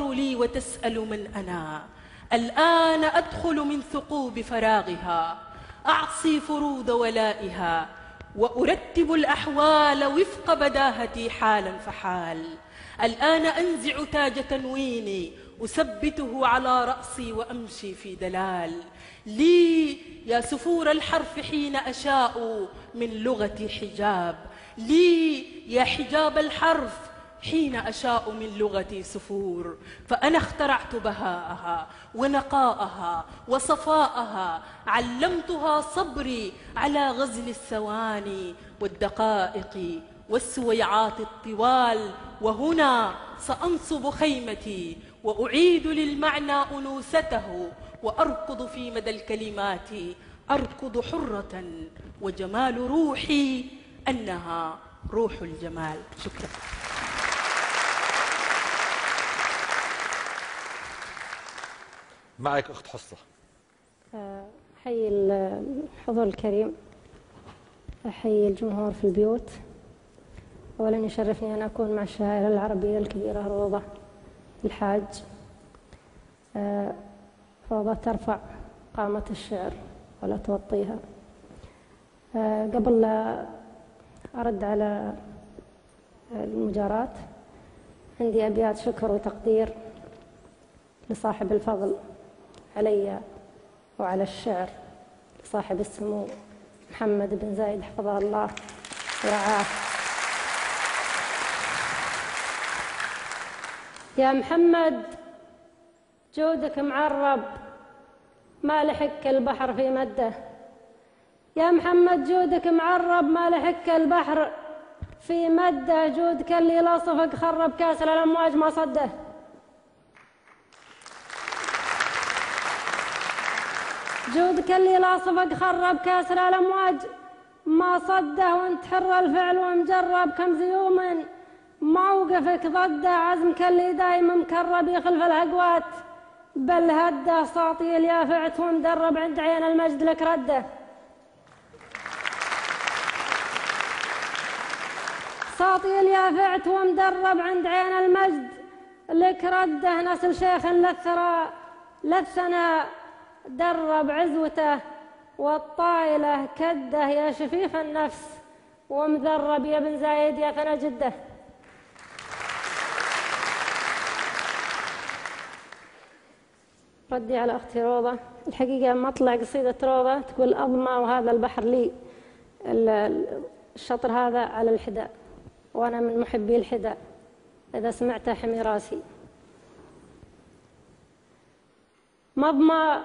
لي وتسأل من أنا. الآن أدخل من ثقوب فراغها، أعصي فروض ولائها، وأرتب الأحوال وفق بداهتي حالا فحال. الآن أنزع تاج تنويني، أثبته على رأسي وأمشي في دلال. لي يا سفور الحرف حين أشاء من لغتي حجاب، لي يا حجاب الحرف حين أشاء من لغتي سفور. فأنا اخترعت بهاءها ونقاءها وصفاءها، علمتها صبري على غزل الثواني والدقائق والسويعات الطوال. وهنا سأنصب خيمتي وأعيد للمعنى أنوثته، وأركض في مدى الكلمات، أركض حرة، وجمال روحي أنها روح الجمال. شكرا. معك أخت حصة. أحيي الحضور الكريم، أحيي الجمهور في البيوت. أولا يشرفني أن أكون مع الشاعرة العربية الكبيرة روضة الحاج. روضة ترفع قامة الشعر ولا توطيها. قبل لا أرد على المجارات، عندي أبيات شكر وتقدير لصاحب الفضل علي وعلى الشعر، لصاحب السمو محمد بن زايد حفظه الله ورعاه. يا محمد جودك معرب ما لحك البحر في مده، يا محمد جودك معرب ما لحك البحر في مده، جودك اللي لا صفق خرب كاس الأمواج ما صده. جودك اللي لا صفق خرب كاس الأمواج ما صده، وانت حر الفعل ومجرب كم زيوم موقفك ضده، عزمك اللي دايم مكرب يخلف الهقوات بل هده، ساطي اليافعت ومدرب عند عين المجد لك رده. ساطي اليافعت ومدرب عند عين المجد لك رده، نسل شيخ للثراء للثناء درب عزوته، والطايله كده يا شفيف النفس ومذرب يا بن زايد يا ثنا جده. ردي على أختي روضة. الحقيقة مطلع قصيدة روضة تقول أظمى وهذا البحر لي، الشطر هذا على الحداء، وأنا من محبي الحداء، إذا سمعته حمي راسي. مظمى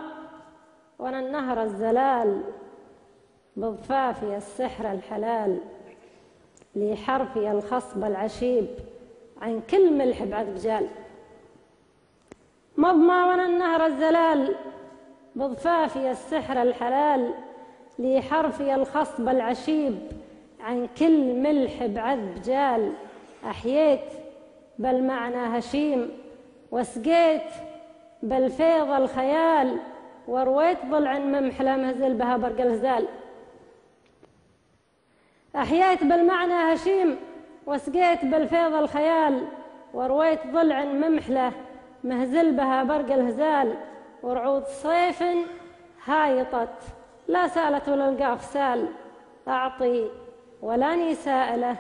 وأنا النهر الزلال، بضفافي السحر الحلال، لي حرفي الخصب العشيب عن كل ملح بعذب جال. مظمى وانا النهر الزلال، بضفافي السحر الحلال، لي حرفي الخصب العشيب عن كل ملح بعذب جال. أحييت بالمعنى هشيم وسقيت بالفيض الخيال، ورويت ضلع ممحلة مهزل بها برق الهزال. أحييت بالمعنى هشيم وسقيت بالفيض الخيال، ورويت ضلع ممحلة مهزل بها برق الهزال. ورعود صيف هايطت لا سالت ولا القاف سال، أعطي ولاني سائلة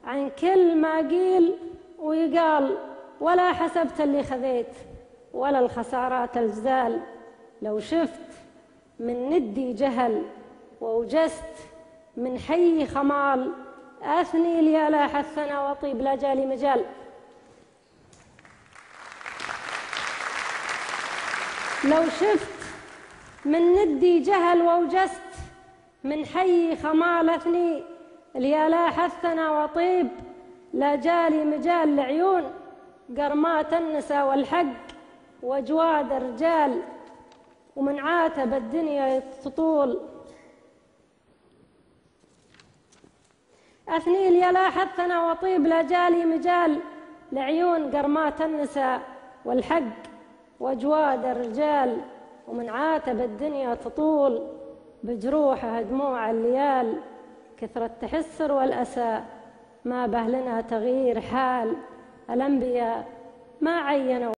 عن كل ما قيل ويقال، ولا حسبت اللي خذيت ولا الخسارات الجزال. لو شفت من ندي جهل ووجست من حي خمال، أثني لي لا حثنا وطيب لا جالي مجال. لو شفت من ندي جهل ووجست من حي خمال، أثني لي لا حثنا وطيب لا جالي مجال. لعيون قرمات النساء والحق وجواد الرجال، ومن عاتب الدنيا تطول. أثني لي لا حثنا وطيب لا جالي مجال، لعيون قرمات النساء والحق وجواد الرجال، ومن عاتب الدنيا تطول بجروحها دموع الليال. كثر التحسر والأسى ما به لنا تغيير حال، الأنبياء ما عينوا